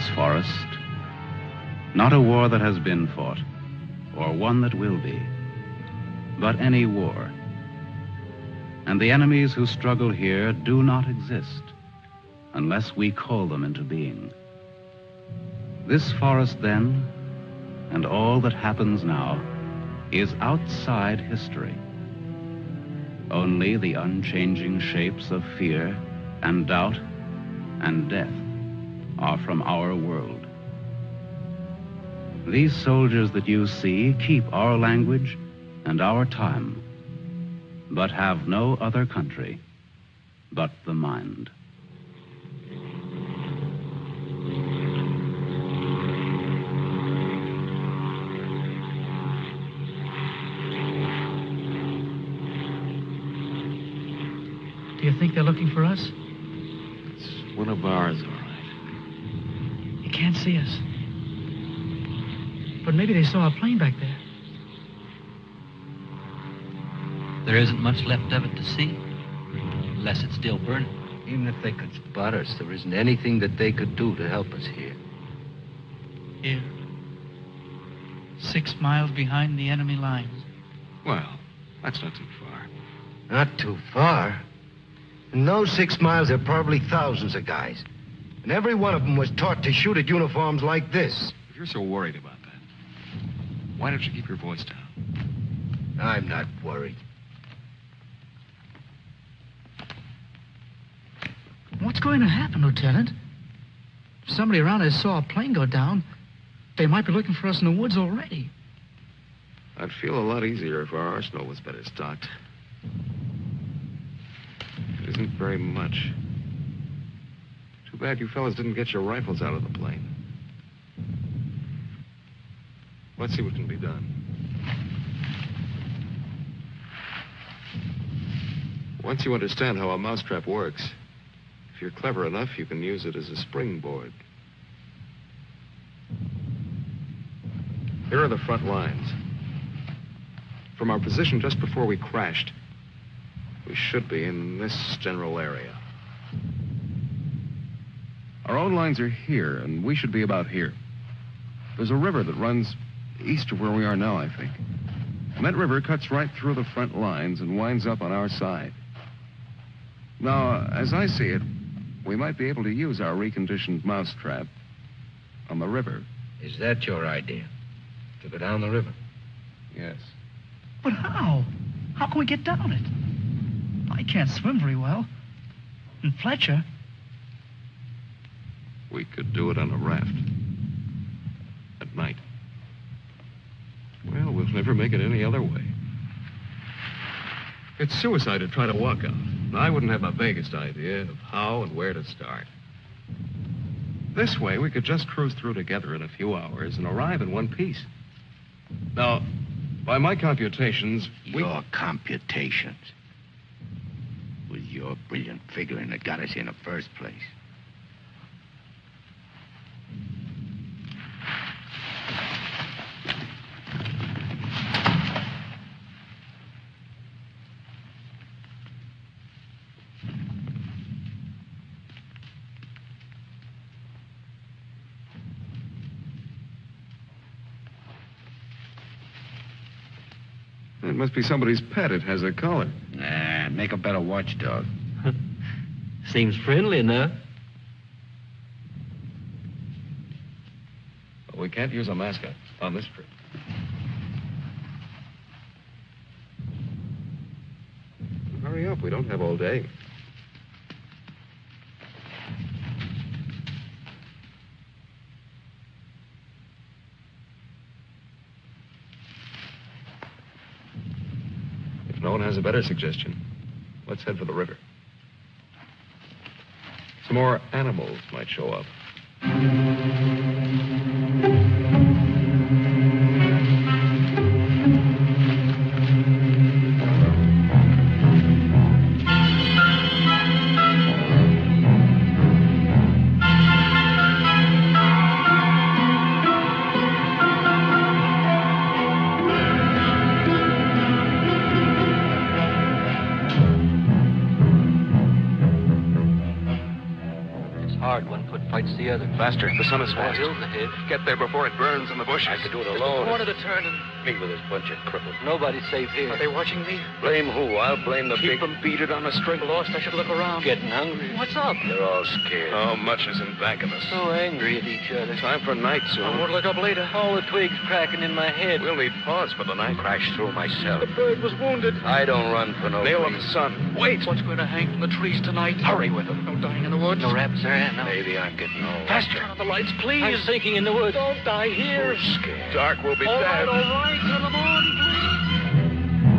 this forest, not a war that has been fought, or one that will be, but any war. And the enemies who struggle here do not exist unless we call them into being. This forest, then, and all that happens now, is outside history. Only the unchanging shapes of fear and doubt and death are from our world. These soldiers that you see keep our language and our time, but have no other country but the mind. Do you think they're looking for us? It's one of ours, all right. You can't see us. But maybe they saw a plane back there. There isn't much left of it to see, unless it's still burning. Even if they could spot us, there isn't anything that they could do to help us here. Here. 6 miles behind the enemy lines. Well, that's not too far. Not too far. In those 6 miles, there are probably thousands of guys. And every one of them was taught to shoot at uniforms like this. If you're so worried about that, why don't you keep your voice down? I'm not worried. What's going to happen, Lieutenant? If somebody around us saw a plane go down, they might be looking for us in the woods already. I'd feel a lot easier if our arsenal was better stocked. It isn't very much. Too bad you fellas didn't get your rifles out of the plane. Let's see what can be done. Once you understand how a mousetrap works, if you're clever enough, you can use it as a springboard. Here are the front lines. From our position just before we crashed, we should be in this general area. Our own lines are here, and we should be about here. There's a river that runs east of where we are now, I think. And that river cuts right through the front lines and winds up on our side. Now, as I see it, we might be able to use our reconditioned mousetrap on the river. Is that your idea? To go down the river? Yes. But how? How can we get down it? I can't swim very well. And Fletcher... We could do it on a raft. At night. Well, we'll never make it any other way. It's suicide to try to walk out. I wouldn't have the vaguest idea of how and where to start. This way, we could just cruise through together in a few hours and arrive in one piece. Now, by my computations, Your computations? It was your brilliant figuring that got us here in the first place. It must be somebody's pet. It has a collar. Nah, make a better watchdog. Seems friendly enough. But we can't use a mascot on this trip. Hurry up. We don't have all day. If no one has a better suggestion, let's head for the river. Some more animals might show up. What's the other? Faster. The sun is fast. Hill's ahead. Get there before it burns in the bushes. I could do it alone. Corner to turn and Me with this bunch of cripples. nobody's safe here. Are they watching me? Blame who? I'll blame the Keep big... them beat it on a string. Lost, I should look around. Getting hungry. What's up? They're all scared. How much is in back of us? So angry at each other. Time for night soon. What'll look up later? All the twigs cracking in my head. We'll need pause for the night. Crash through myself. The bird was wounded. I don't run for no Nail of reason. the sun. Wait. What's going to hang from the trees tonight? Hurry with them. No dying in the woods. No raft, sir. No. Maybe I'm getting old. Faster. Turn on the lights, please. I'm sinking in the woods. Don't die here. Who's scared? Dark will be All right, dead. all right. Till the morning, please.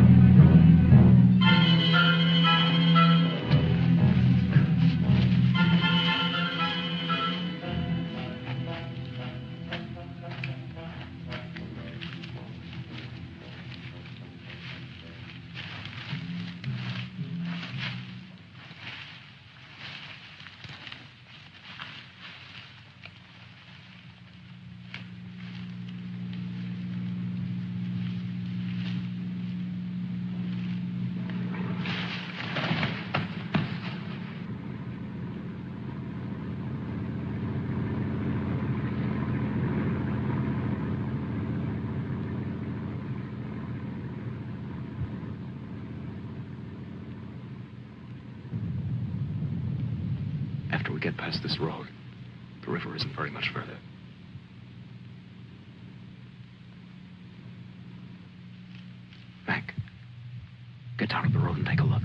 After we get past this road, the river isn't very much further. Mac, get down to the road and take a look.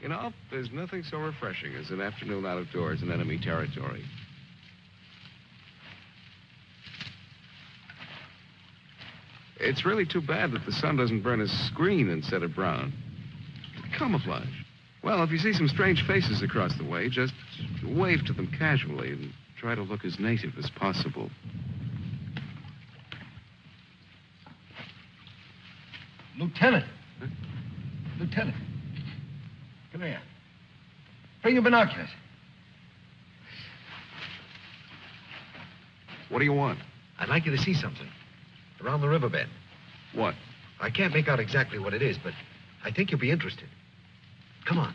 You know, there's nothing so refreshing as an afternoon out of doors in enemy territory. It's really too bad that the sun doesn't burn his screen instead of brown. Camouflage. Well, if you see some strange faces across the way, just wave to them casually and try to look as native as possible. Lieutenant. Lieutenant. Come here. Bring your binoculars. What do you want? I'd like you to see something. Around the riverbed. What? I can't make out exactly what it is, but I think you'll be interested. Come on.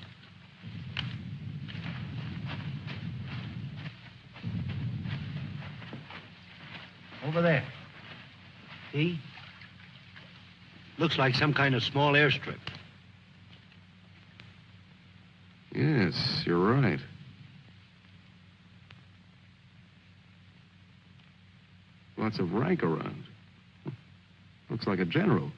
Over there. See? Looks like some kind of small airstrip. Yes, you're right. Lots of rank around. Looks like a general.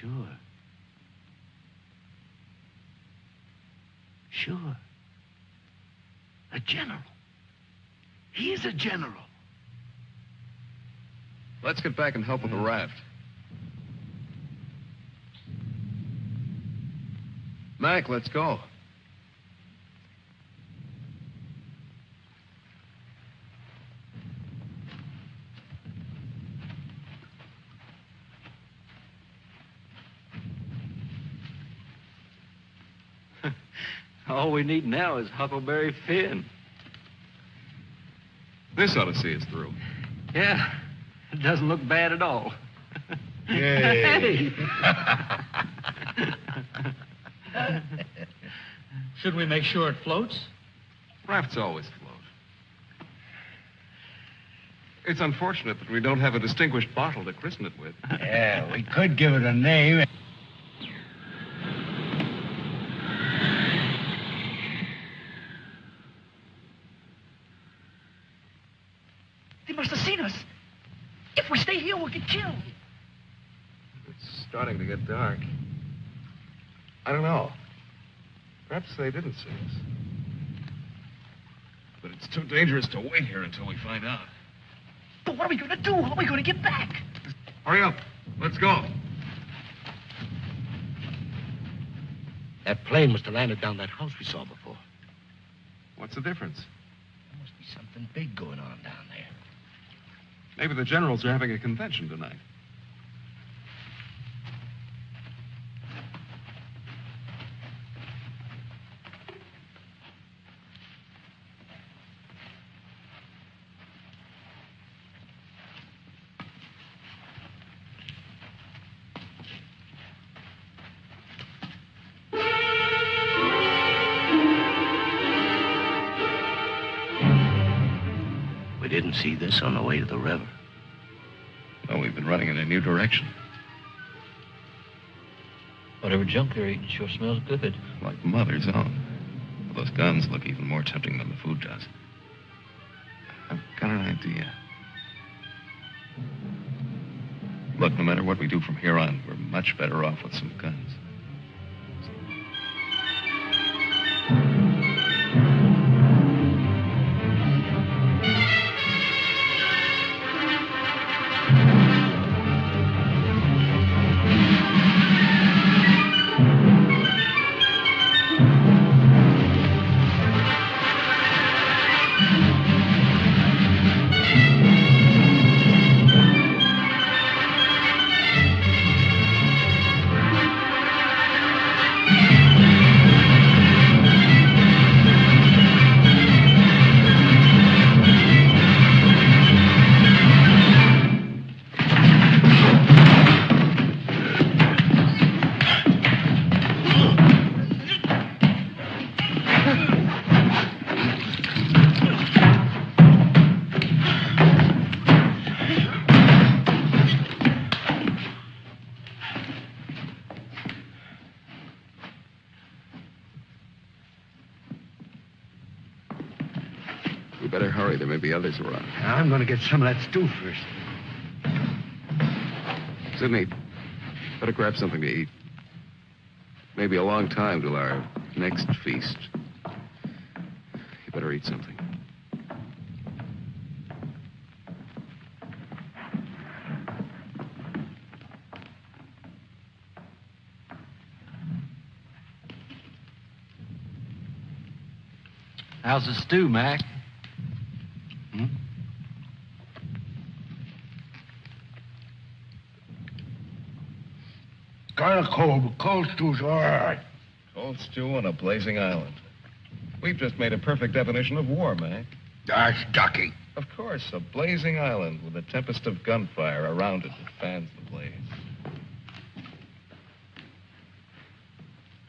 Sure. Sure. A general. He's a general. Let's get back and help with the raft. Mac, let's go. All we need now is Huckleberry Finn. This ought to see us through. Yeah, it doesn't look bad at all. Yay. Should we make sure it floats? Rafts always float. It's unfortunate that we don't have a distinguished bottle to christen it with. Yeah, we could give it a name. They must have seen us. If we stay here, we'll get killed. It's starting to get dark. I don't know. Perhaps they didn't see us. But it's too dangerous to wait here until we find out. But what are we going to do? How are we going to get back? Hurry up. Let's go. That plane must have landed down that house we saw before. What's the difference? There must be something big going on down there. Maybe the generals are having a convention tonight. We didn't see this on the way to the river. Well, we've been running in a new direction. Whatever junk they're eating sure smells good. Like Mother's own. Those guns look even more tempting than the food does. I've got an idea. Look, no matter what we do from here on, we're much better off with some guns. We better hurry. There may be others around. I'm going to get some of that stew first. Sidney, better grab something to eat. Maybe a long time till our next feast. You better eat something. How's the stew, Mac? Kind of cold, but cold stew's all right. Cold stew on a blazing island. We've just made a perfect definition of war, Mac. That's ducky. Of course, a blazing island with a tempest of gunfire around it that fans the blaze.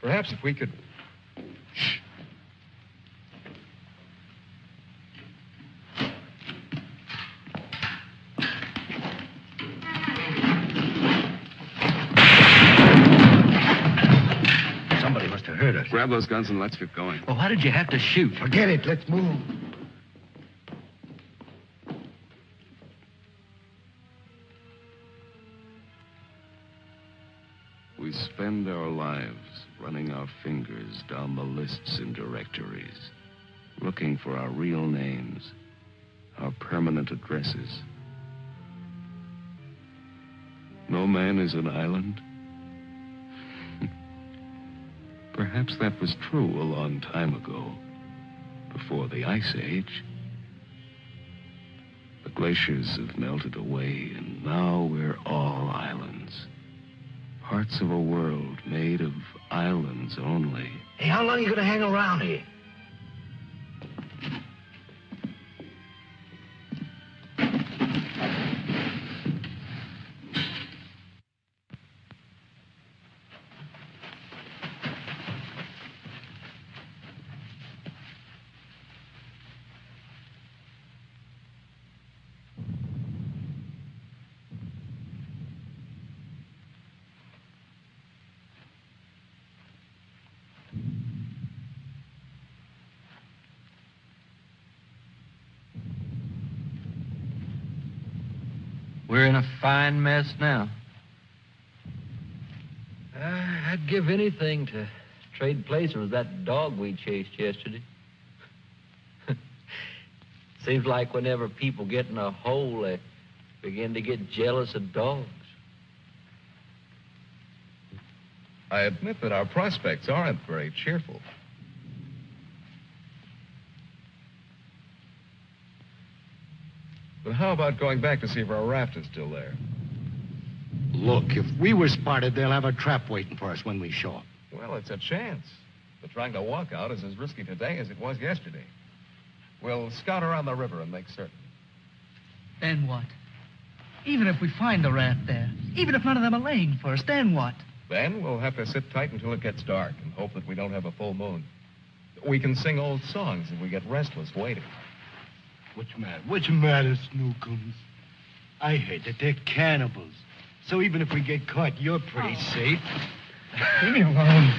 Perhaps if we could... Shh. Somebody must have heard us. Grab those guns and let's get going. Well, why did you have to shoot? Forget it. Let's move. We spend our lives running our fingers down the lists and directories, looking for our real names, our permanent addresses. No man is an island. Perhaps that was true a long time ago, before the Ice Age. The glaciers have melted away, and now we're all islands. Parts of a world made of islands only. Hey, how long are you going to hang around here? We're in a fine mess now. I'd give anything to trade places with that dog we chased yesterday. Seems like whenever people get in a hole, they begin to get jealous of dogs. I admit that our prospects aren't very cheerful. But how about going back to see if our raft is still there? Look, if we were spotted, they'll have a trap waiting for us when we show up. Well, it's a chance. But trying to walk out is as risky today as it was yesterday. We'll scout around the river and make certain. Then what? Even if we find the raft there, even if none of them are laying for us, then what? Then we'll have to sit tight until it gets dark and hope that we don't have a full moon. We can sing old songs if we get restless waiting. What's the matter, Snookums? I heard that they're cannibals. So even if we get caught, you're pretty safe. Leave me alone.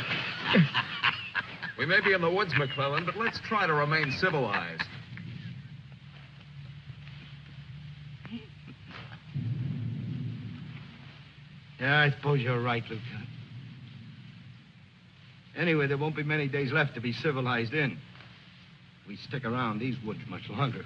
We may be in the woods, McClellan, but let's try to remain civilized. Yeah, I suppose you're right, Lieutenant. Anyway, there won't be many days left to be civilized in. We stick around these woods much longer.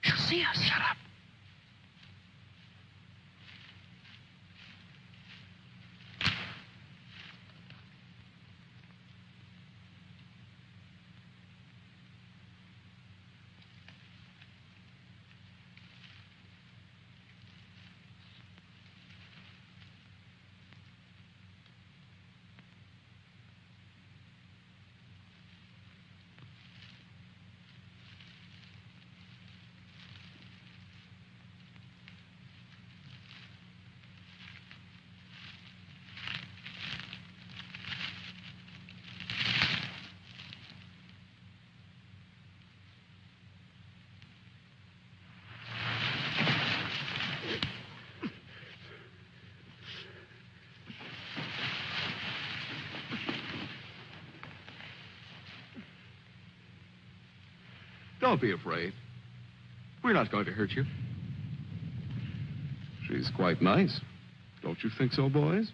She'll see us. Shut up. Don't be afraid. We're not going to hurt you. She's quite nice. Don't you think so, boys?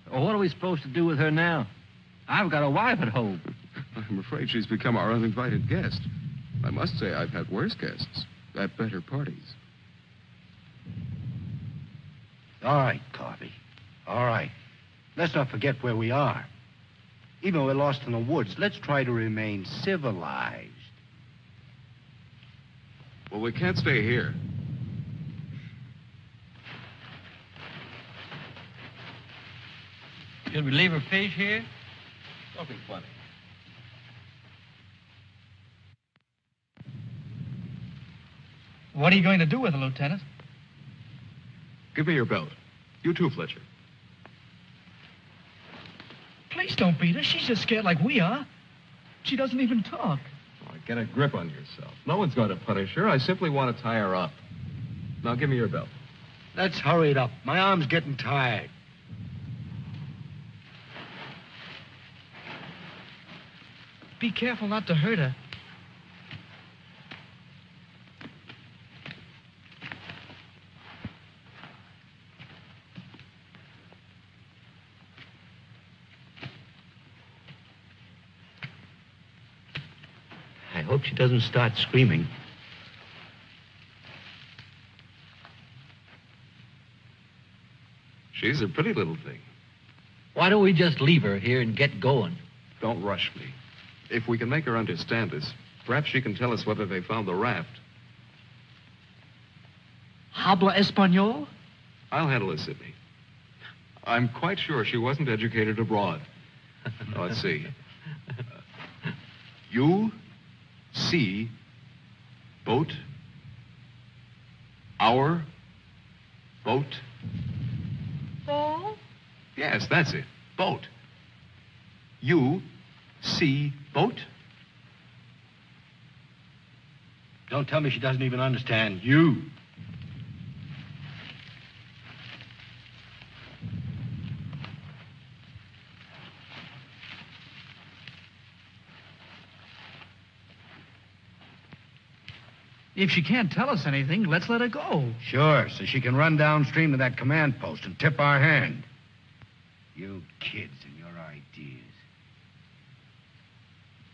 Well, what are we supposed to do with her now? I've got a wife at home. I'm afraid she's become our uninvited guest. I must say I've had worse guests at better parties. All right, Carby. All right. Let's not forget where we are. Even though we're lost in the woods, let's try to remain civilized. Well, we can't stay here. Should we leave her fish here? Don't be funny. What are you going to do with her, Lieutenant? Give me your belt. You too, Fletcher. Please don't beat her. She's just scared like we are. She doesn't even talk. Oh, get a grip on yourself. No one's going to punish her. I simply want to tie her up. Now, give me your belt. Let's hurry it up. My arm's getting tired. Be careful not to hurt her. Hope she doesn't start screaming. She's a pretty little thing. Why don't we just leave her here and get going? Don't rush me. If we can make her understand us, perhaps she can tell us whether they found the raft. Habla Espanol? I'll handle it, Sidney. I'm quite sure she wasn't educated abroad. Now, let's see. You see boat, our boat. Ball? Yes, that's it. Boat. You see boat? Don't tell me she doesn't even understand you. If she can't tell us anything, let's let her go. Sure, so she can run downstream to that command post and tip our hand. You kids and your ideas.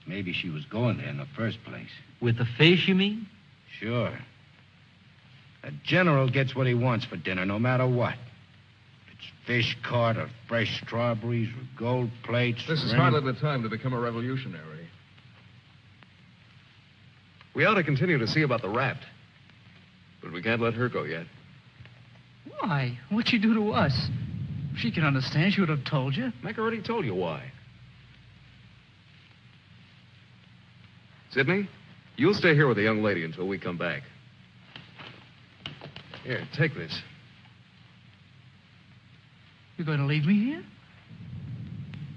Maybe she was going there in the first place. With the fish, you mean? Sure. A general gets what he wants for dinner, no matter what. If it's fish caught or fresh strawberries or gold plates. This is or hardly the time to become a revolutionary. We ought to continue to see about the raft. But we can't let her go yet. Why? What'd she do to us? If she can understand, she would have told you. Mac already told you why. Sidney, you'll stay here with the young lady until we come back. Here, take this. You're going to leave me here?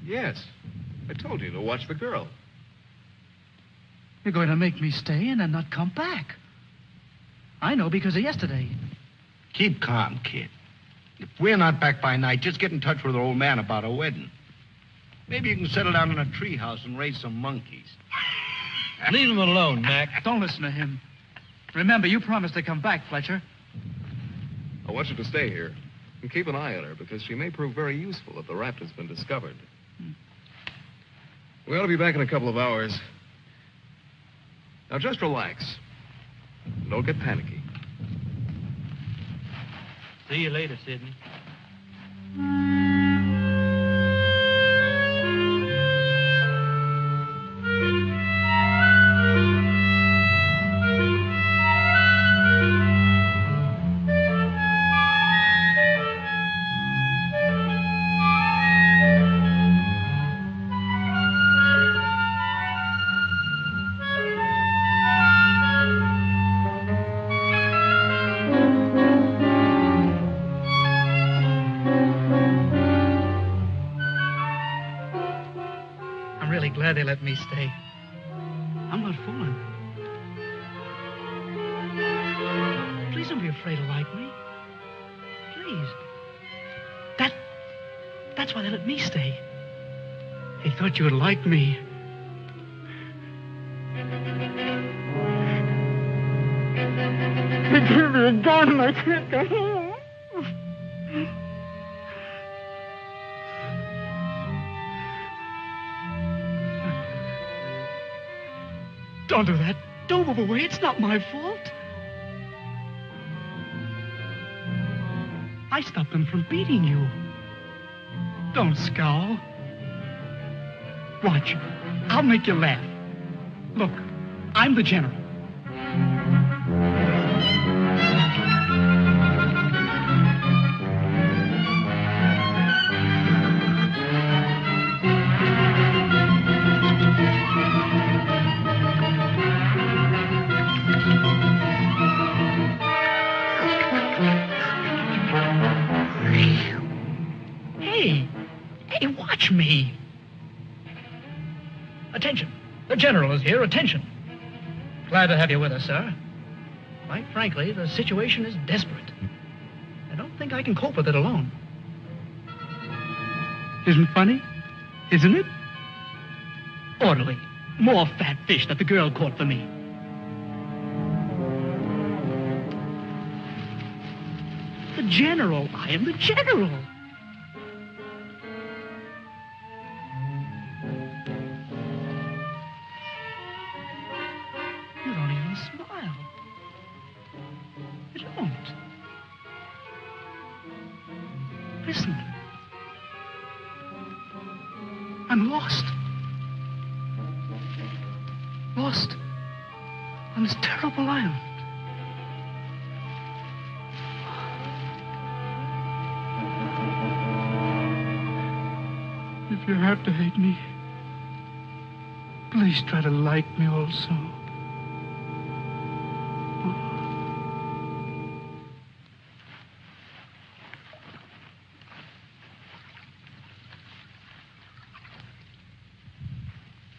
Yes. I told you to watch the girl. You're going to make me stay and then not come back. I know because of yesterday. Keep calm, kid. If we're not back by night, just get in touch with our old man about a wedding. Maybe you can settle down in a treehouse and raise some monkeys. Leave him alone, Mac. Don't listen to him. Remember, you promised to come back, Fletcher. I want you to stay here and keep an eye on her because she may prove very useful if the raft has been discovered. We ought to be back in a couple of hours. Now, just relax. Don't get panicky. See you later, Sidney. Glad they let me stay. I'm not fooling. Please don't be afraid to like me. Please. That's why they let me stay. They thought you would like me. They gave me a gun and I can't go home. Don't do that. Don't move away. It's not my fault. I stopped them from beating you. Don't scowl. Watch. I'll make you laugh. Look, I'm the general. Hey, watch me. Attention. The general is here. Attention. Glad to have you with us, sir. Quite frankly, the situation is desperate. I don't think I can cope with it alone. Isn't funny? Isn't it? Orderly. More fat fish that the girl caught for me. The general. I am the general. Listen. I'm lost. Lost on this terrible island. If you have to hate me, please try to like me also.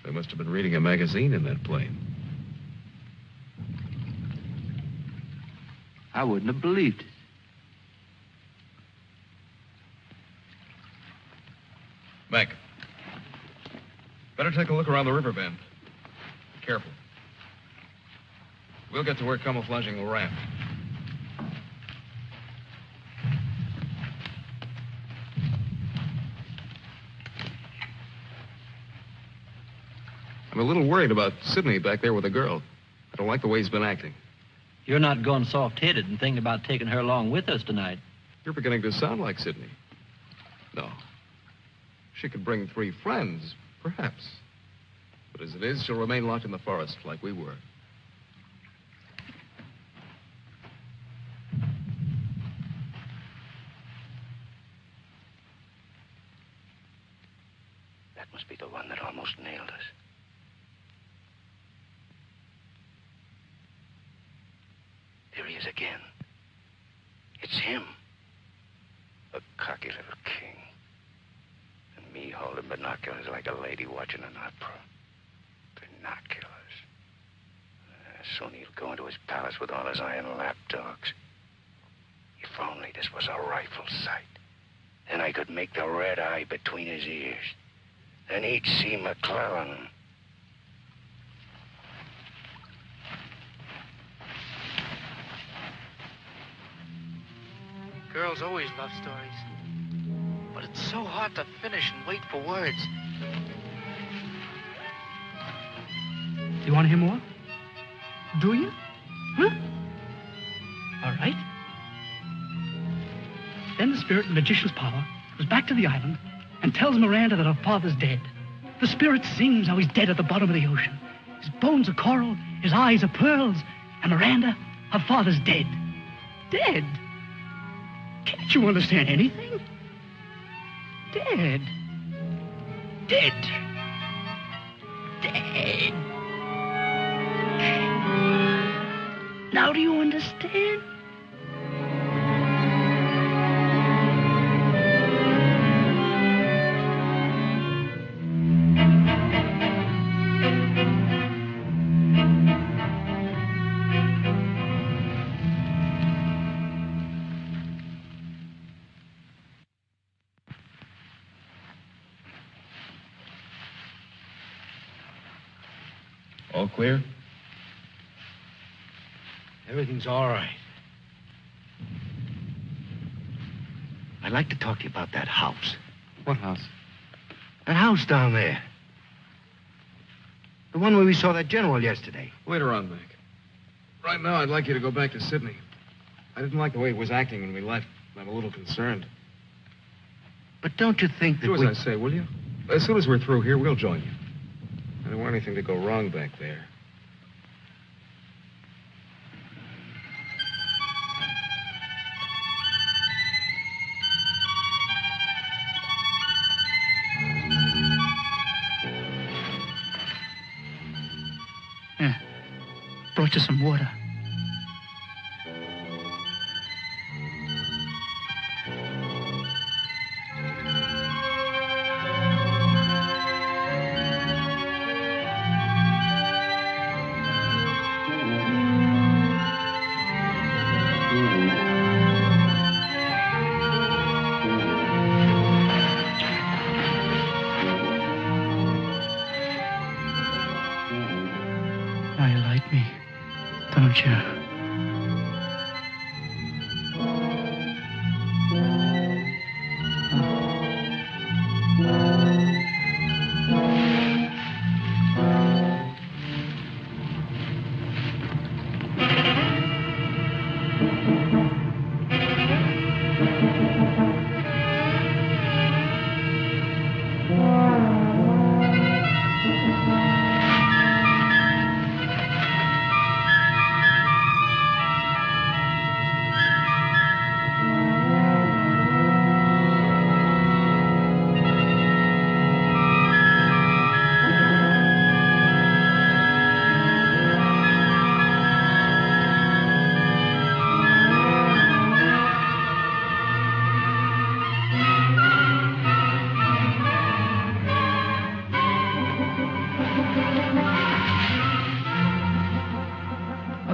They must have been reading a magazine in that plane. I wouldn't have believed it. Mac, better take a look around the river bend. Be careful. We'll get to work camouflaging the raft. I'm a little worried about Sidney back there with the girl. I don't like the way he's been acting. You're not going soft-headed and thinking about taking her along with us tonight. You're beginning to sound like Sidney. No. She could bring 3 friends, perhaps. But as it is, she'll remain locked in the forest like we were. That must be the one that almost nailed us. There he is again. It's him. A cocky little king. And me holding binoculars like a lady watching an opera. Binoculars. Soon he'll go into his palace with all his iron lapdogs. If only this was a rifle sight. Then I could make the red eye between his ears. Then he'd see McClellan. Girls always love stories. But it's so hard to finish and wait for words. You want to hear more? Do you? Huh? All right. Then the spirit in the magician's power goes back to the island and tells Miranda that her father's dead. The spirit sings how he's dead at the bottom of the ocean. His bones are coral, his eyes are pearls, and Miranda, her father's dead. Dead? Can't you understand anything? Dead. Dead. Dead. Now do you understand? All clear? Everything's all right. I'd like to talk to you about that house. What house? That house down there. The one where we saw that general yesterday. Later on, Mac. Right now, I'd like you to go back to Sydney. I didn't like the way he was acting when we left. I'm a little concerned. But don't you think that Do as I say, will you? As soon as we're through here, we'll join you. I don't want anything to go wrong back there. Yeah. Brought you some water. Now you like me, don't you?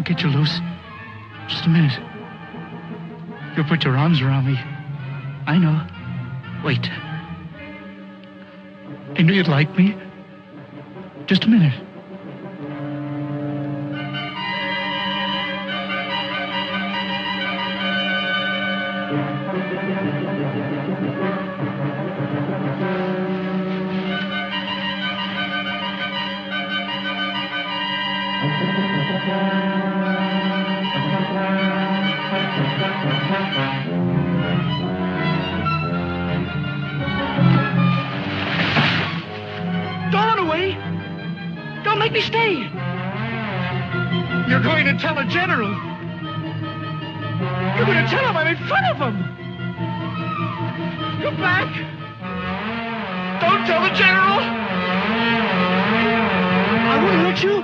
I'll get you loose. Just a minute. You'll put your arms around me. I know. Wait. I knew you'd like me. Just a minute. Don't run away. Don't make me stay. You're going to tell the general. You're going to tell him I'm in front of him. Come back. Don't tell the general. I won't hurt you.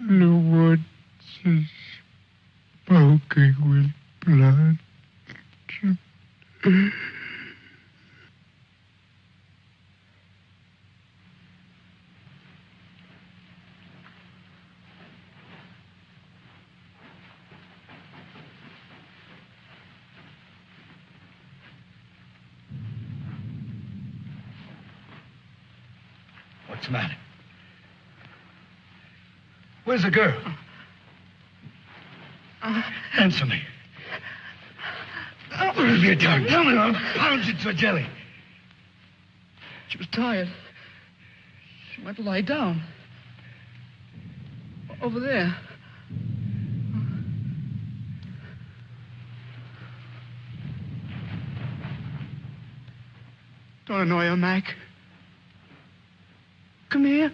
The woods is smoking with blood. What's the matter? Where's the girl? Answer me. What have you done? Tell me, I'll pound you to a jelly. She was tired. She went to lie down. Over there. Don't annoy her, Mac. Come here.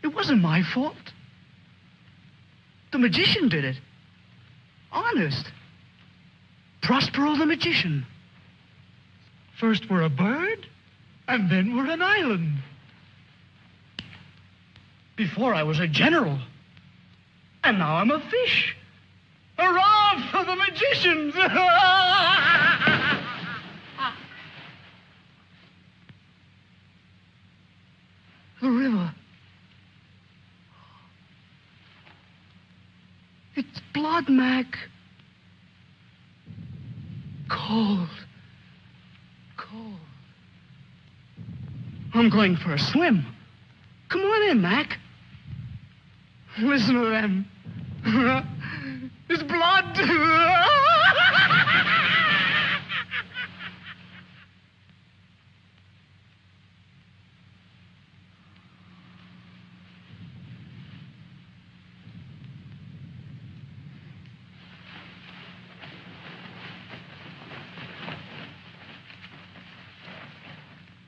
It wasn't my fault. The magician did it. Honest. Prospero the magician. First we're a bird, and then we're an island. Before I was a general, and now I'm a fish. Hurrah for the magicians! The river. It's blood, Mac. Cold. Cold. I'm going for a swim. Come on in, Mac. Listen to them. It's blood.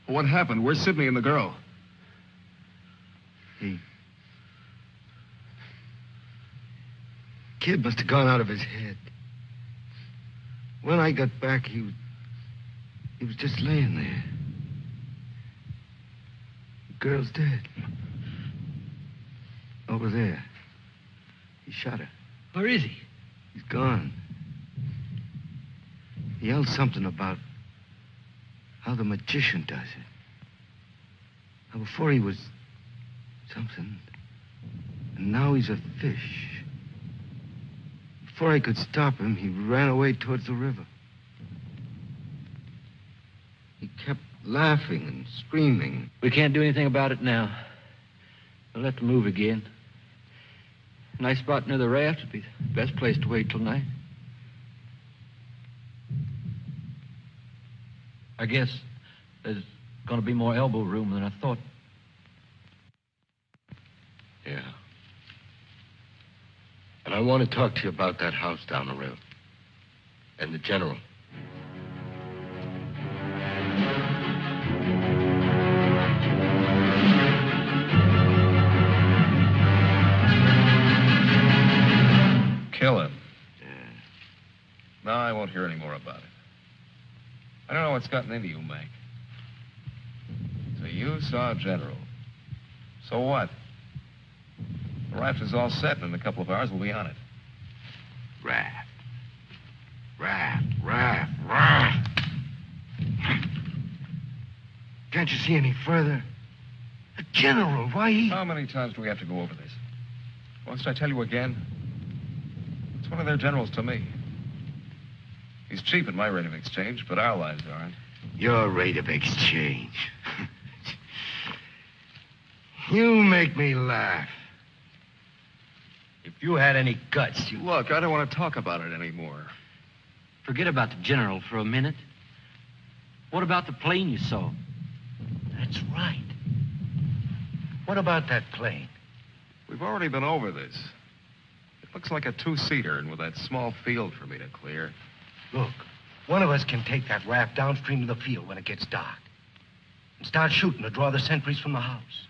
What happened? Where's Sidney and the girl? Kid must have gone out of his head. When I got back, he was just laying there. The girl's dead. Over there. He shot her. Where is he? He's gone. He yelled something about how the magician does it. Now, before he was something, and now he's a fish. Before I could stop him, he ran away towards the river. He kept laughing and screaming. We can't do anything about it now. We'll have to move again. A nice spot near the raft would be the best place to wait till night. I guess there's going to be more elbow room than I thought. Yeah. want to talk to you about that house down the rail. And the general. Kill him. Yeah. No, I won't hear any more about it. I don't know what's gotten into you, Mac. So you saw General. So what? The raft is all set, and in a couple of hours we'll be on it. Raft. Can't you see any further? The general, why he... How many times do we have to go over this? Must I tell you again? It's one of their generals to me. He's cheap at my rate of exchange, but our lives aren't. Your rate of exchange. You make me laugh. If you had any guts, you... Look, I don't want to talk about it anymore. Forget about the general for a minute. What about the plane you saw? That's right. What about that plane? We've already been over this. It looks like a two-seater, and with that small field for me to clear. Look, one of us can take that raft downstream to the field when it gets dark and start shooting to draw the sentries from the house.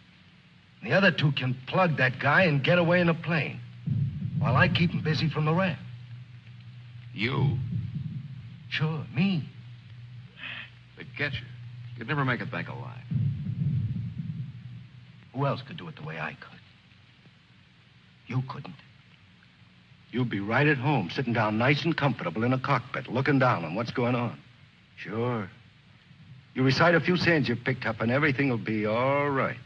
And the other two can plug that guy and get away in a plane while I keep him busy from the raft. You? Sure, me. They'd get you. You'd never make it back alive. Who else could do it the way I could? You couldn't. You'd be right at home, sitting down nice and comfortable in a cockpit, looking down on what's going on. Sure. You recite a few sayings you've picked up, and everything will be all right.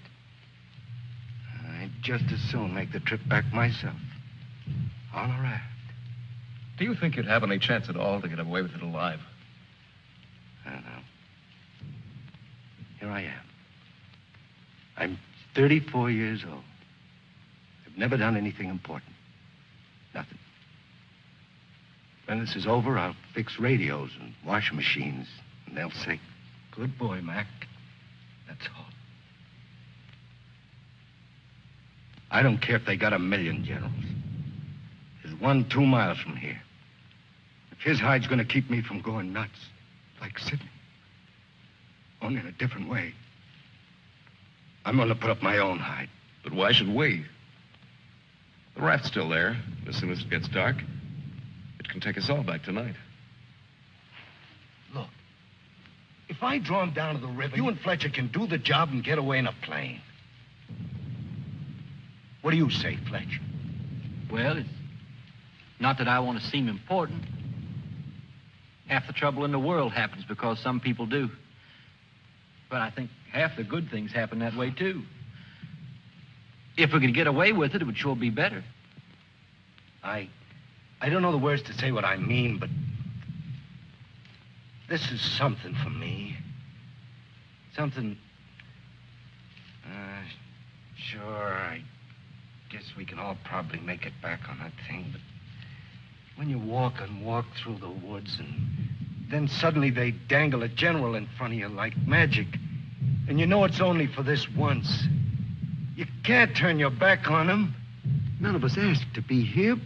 I'd just as soon make the trip back myself. On a raft. Do you think you'd have any chance at all to get away with it alive? I don't know. Here I am. I'm 34 years old. I've never done anything important. Nothing. When this is over, I'll fix radios and washing machines, and they'll say, "Good boy, Mac." That's all. I don't care if they got 1,000,000 generals. There's one 2 miles from here. If his hide's going to keep me from going nuts, like Sidney, only in a different way, I'm going to put up my own hide. But why should we? The raft's still there. As soon as it gets dark, it can take us all back tonight. Look, if I draw him down to the river, you and Fletcher can do the job and get away in a plane. What do you say, Fletcher? Well, it's not that I want to seem important. Half the trouble in the world happens because some people do. But I think half the good things happen that way, too. If we could get away with it, it would sure be better. I don't know the words to say what I mean, but this is something for me. Something... Sure, I guess we can all probably make it back on that thing, but when you walk and walk through the woods and then suddenly they dangle a general in front of you like magic, and you know it's only for this once, you can't turn your back on him. None of us asked to be here,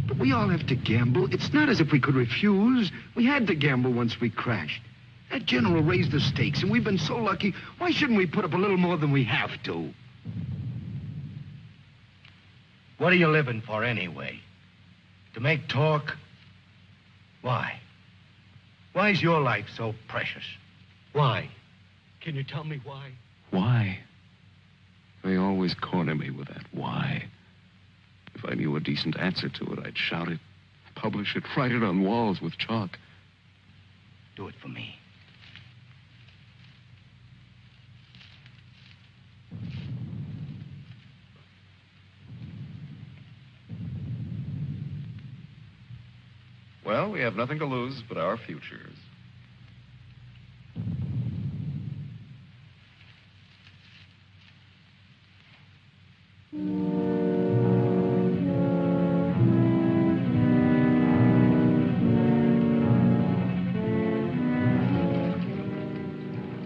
but we all have to gamble. It's not as if we could refuse. We had to gamble once we crashed. That general raised the stakes, and we've been so lucky. Why shouldn't we put up a little more than we have to? What are you living for anyway? To make talk? Why? Why is your life so precious? Why? Can you tell me why? Why? They always corner me with that why. If I knew a decent answer to it, I'd shout it, publish it, write it on walls with chalk. Do it for me. Well, we have nothing to lose but our futures.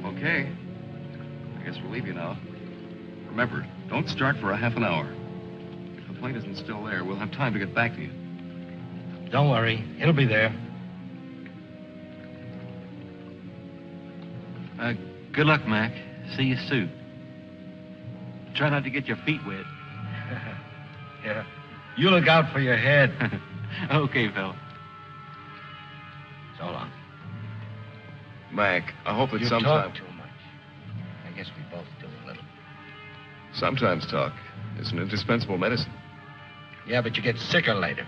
Okay. I guess we'll leave you now. Remember, don't start for a half an hour. If the the plane isn't still there, we'll have time to get back to you. Don't worry. It'll be there. Good luck, Mac. See you soon. Try not to get your feet wet. Yeah. You look out for your head. Okay, fella. So long. Mac, I hope that You sometime... talk too much. I guess we both do a little. Sometimes talk is an indispensable medicine. Yeah, but you get sicker later.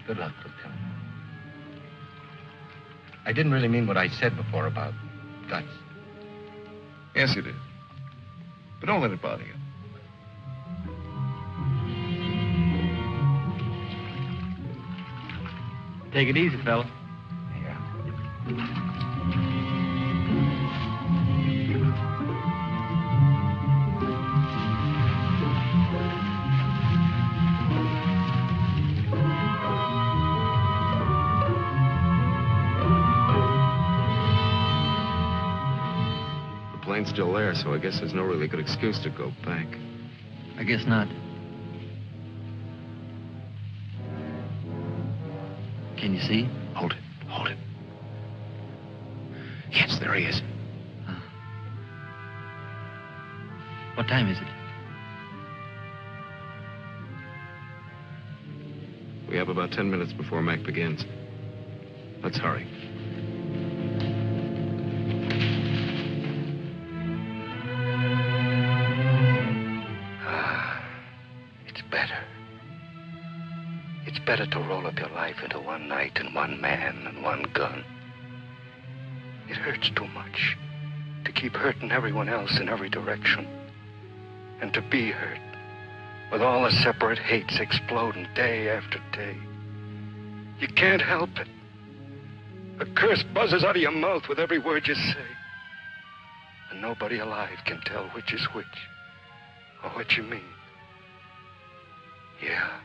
Good luck, Lieutenant. I didn't really mean what I said before about guts. Yes, you did. But don't let it bother you. Take it easy, fella. Yeah. The plane's still there, so I guess there's no really good excuse to go back. I guess not. Can you see? Hold it. Hold it. Yes, there he is. What time is it? We have about 10 minutes before Mac begins. Let's hurry. It's better. It's better to roll up your life into one night and one man and one gun. It hurts too much to keep hurting everyone else in every direction. And to be hurt with all the separate hates exploding day after day. You can't help it. A curse buzzes out of your mouth with every word you say. And nobody alive can tell which is which or what you mean. Yeah.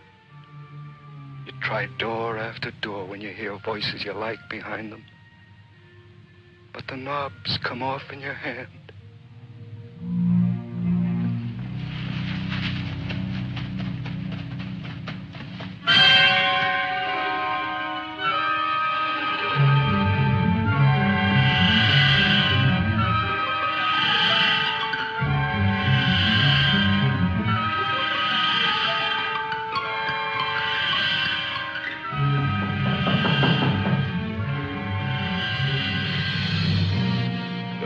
You try door after door when you hear voices you like behind them. But the knobs come off in your hand.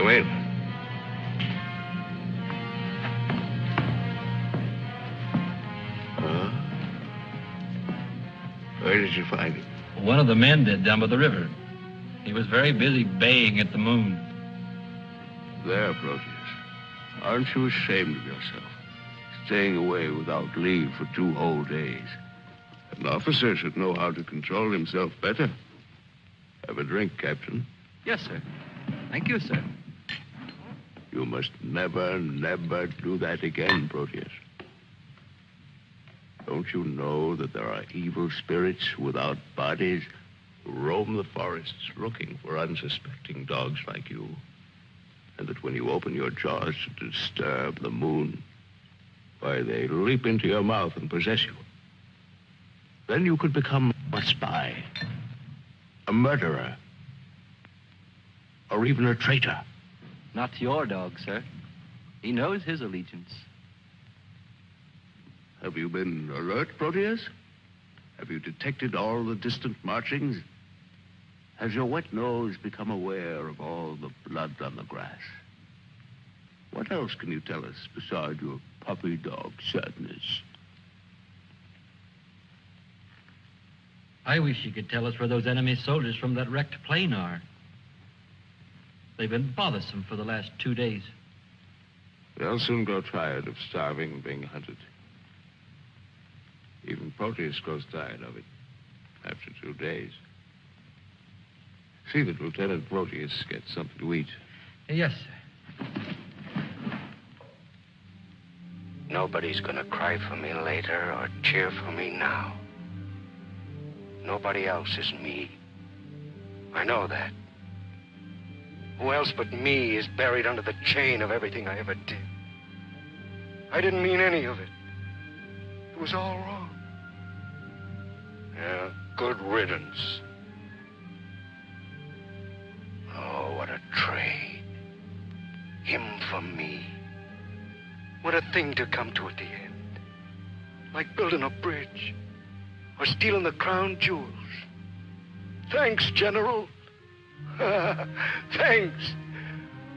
Wait. Where did you find him? One of the men did down by the river. He was very busy baying at the moon. There, Proteus. Aren't you ashamed of yourself? Staying away without leave for 2 whole days. An officer should know how to control himself better. Have a drink, Captain. Yes, sir. Thank you, sir. You must never, never do that again, Proteus. Don't you know that there are evil spirits without bodies who roam the forests looking for unsuspecting dogs like you? And that when you open your jaws to disturb the moon, why, they leap into your mouth and possess you. Then you could become a spy, a murderer, or even a traitor. Not to your dog, sir. He knows his allegiance. Have you been alert, Proteus? Have you detected all the distant marchings? Has your wet nose become aware of all the blood on the grass? What else can you tell us besides your puppy dog sadness? I wish you could tell us where those enemy soldiers from that wrecked plane are. They've been bothersome for the last 2 days. They'll soon grow tired of starving and being hunted. Even Proteus grows tired of it after 2 days. See that Lieutenant Proteus gets something to eat. Yes, sir. Nobody's gonna cry for me later or cheer for me now. Nobody else is me. I know that. Who else but me is buried under the chain of everything I ever did? I didn't mean any of it. It was all wrong. Yeah, good riddance. Oh, what a trade. Him for me. What a thing to come to at the end. Like building a bridge. Or stealing the crown jewels. Thanks, General. Thanks.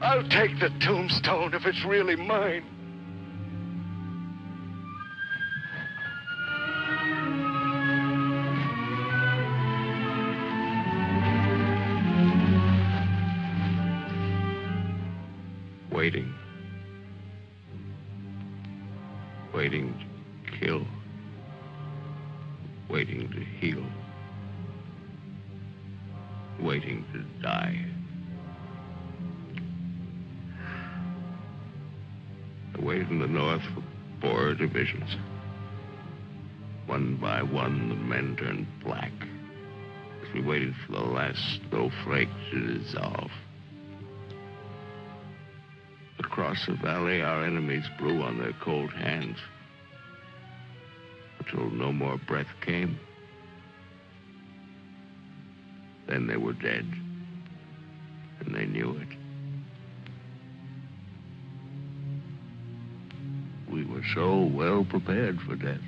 I'll take the tombstone if it's really mine. Waiting. Waiting to kill. Waiting to heal. Waiting to die. I waited in the north for 4 divisions. One by one, the men turned black as we waited for the last snowflake to dissolve. Across the valley, our enemies blew on their cold hands until no more breath came. Then they were dead, and they knew it. We were so well prepared for death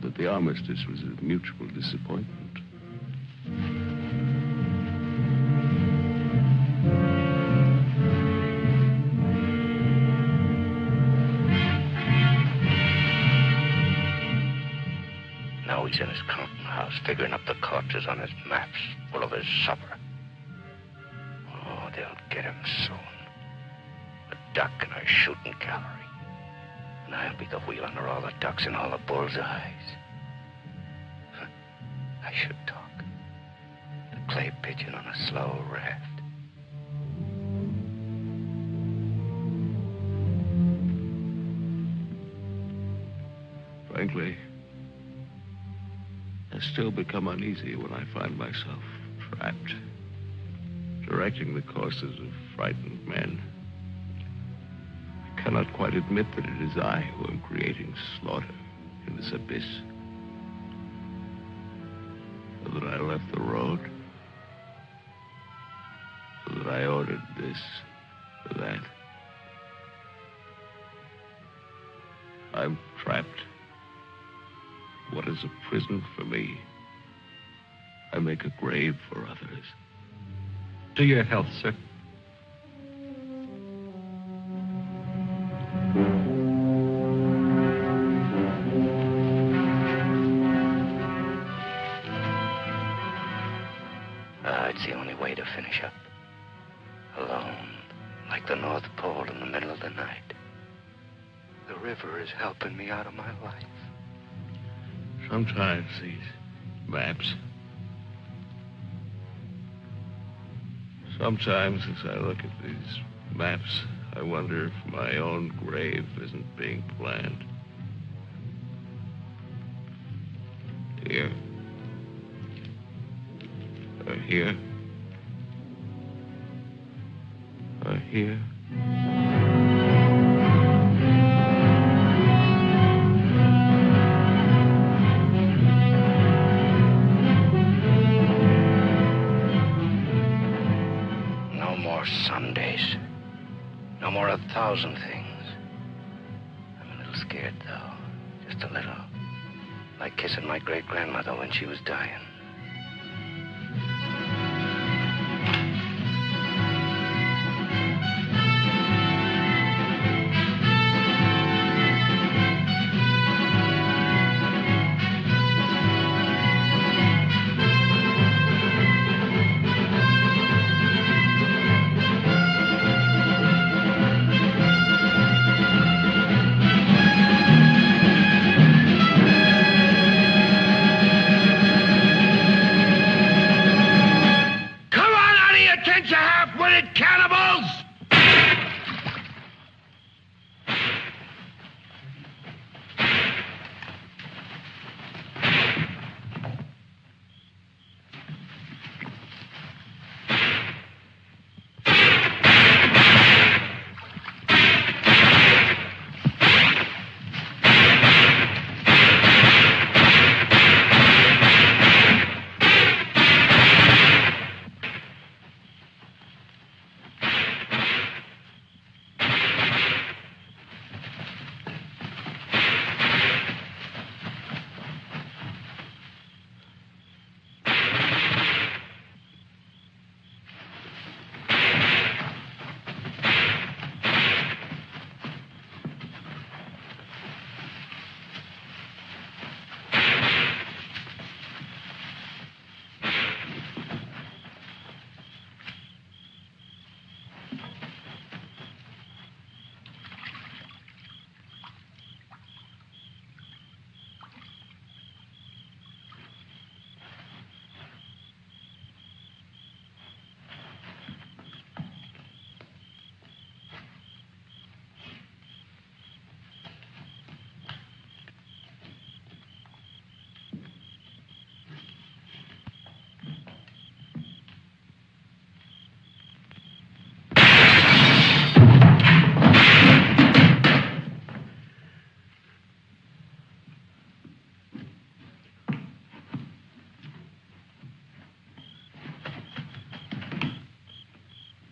that the armistice was a mutual disappointment. Now he's in his counting house, figuring up the corpses on his maps, full of his supper. Oh, they'll get him soon. A duck in our shooting gallery. And I'll be the wheel under all the ducks and all the bull's eyes. I should talk. The clay pigeon on a slow raft. Frankly, I still become uneasy when I find myself trapped, directing the courses of frightened men. I cannot quite admit that it is I who am creating slaughter in this abyss. So that I left the road. So that I ordered this or that. I'm trapped. What is a prison for me? I make a grave for others. To your health, sir. It's the only way to finish up. Alone, like the North Pole in the middle of the night. The river is helping me out of my life. Sometimes these maps. Sometimes as I look at these maps, I wonder if my own grave isn't being planned. Here. Or here. Or here. No more Sundays. No more 1,000 things. I'm a little scared, though. Just a little. Like kissing my great-grandmother when she was dying.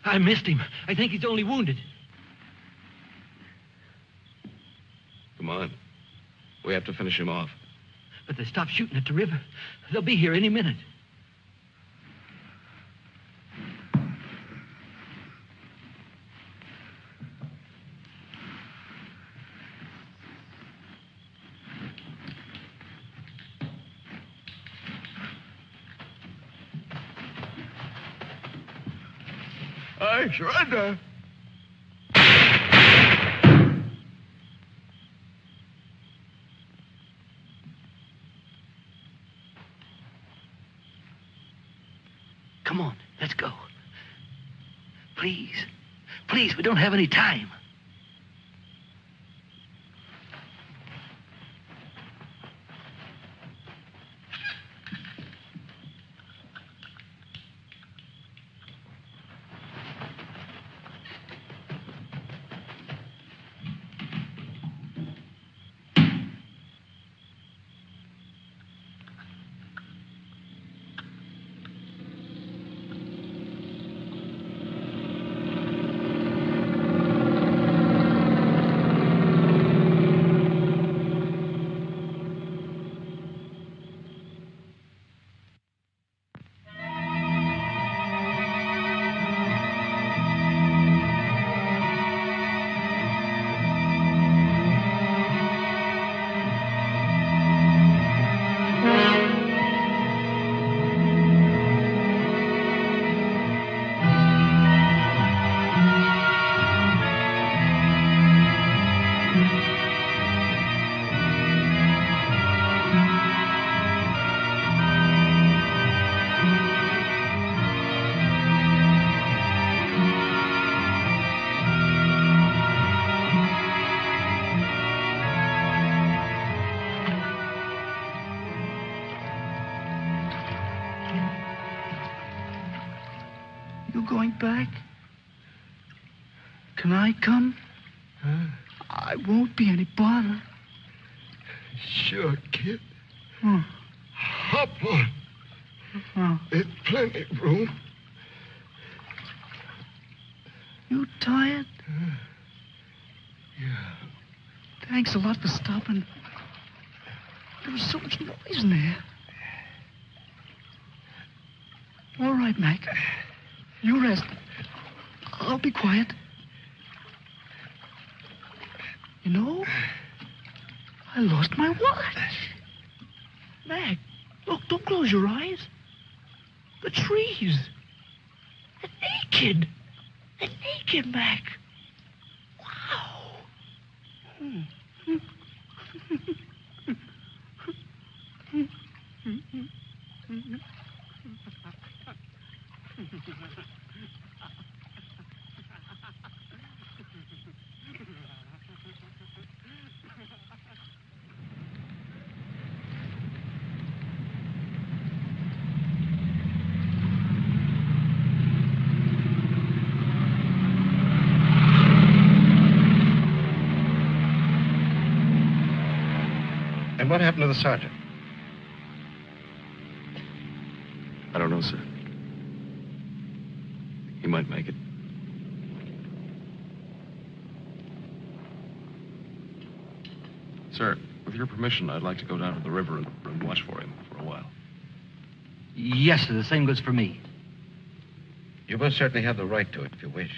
I missed him. I think he's only wounded. Come on. We have to finish him off. But they stopped shooting at the river. They'll be here any minute. I surrender. Come on, let's go. Please. Please, we don't have any time. Going back? Can I come? I won't be any bother. Sure, kid. Oh. Hop on. Oh. There's plenty of room. You tired? Yeah. Thanks a lot for stopping. There was so much noise in there. All right, Mac. You rest. I'll be quiet. You know, I lost my watch. Mac, look, don't close your eyes. The trees. They're naked. They're naked, Mac. Wow. And what happened to the sergeant? I don't know, sir. He might make it. Sir, with your permission, I'd like to go down to the river and watch for him for a while. Yes, sir. The same goes for me. You most certainly have the right to it if you wish.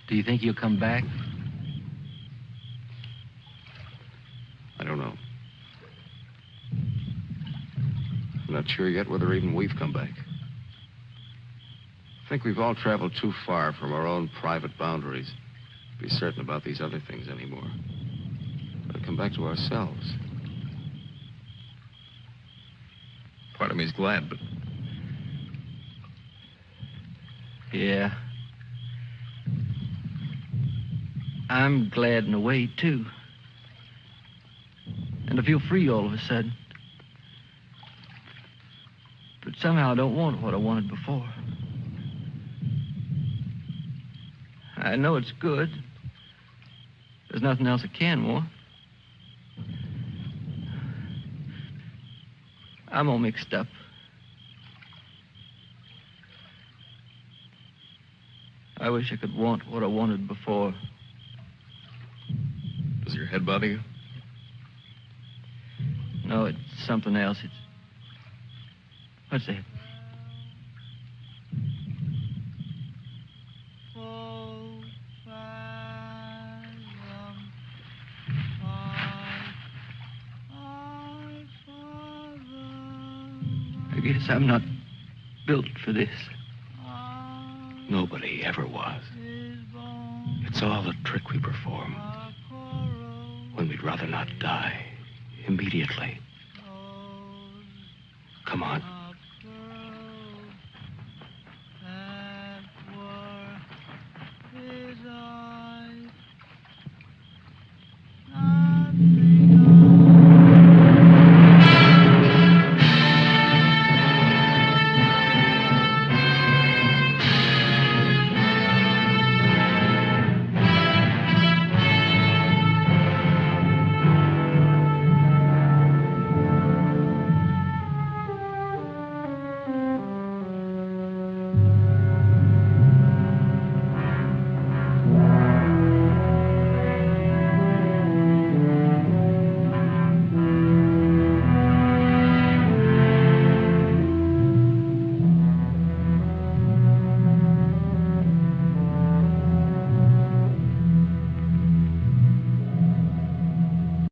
Do you think he'll come back? I don't know. I'm not sure yet whether even we've come back. I think we've all traveled too far from our own private boundaries to be certain about these other things anymore. But come back to ourselves. Part of me's glad, but Yeah. I'm glad in a way, too. And I feel free all of a sudden. But somehow I don't want what I wanted before. I know it's good. There's nothing else I can want. I'm all mixed up. I wish I could want what I wanted before. does your head bother you? No, it's something else. It's... What's that? I guess I'm not built for this. Nobody ever was. It's all a trick we perform when we'd rather not die immediately. Come on.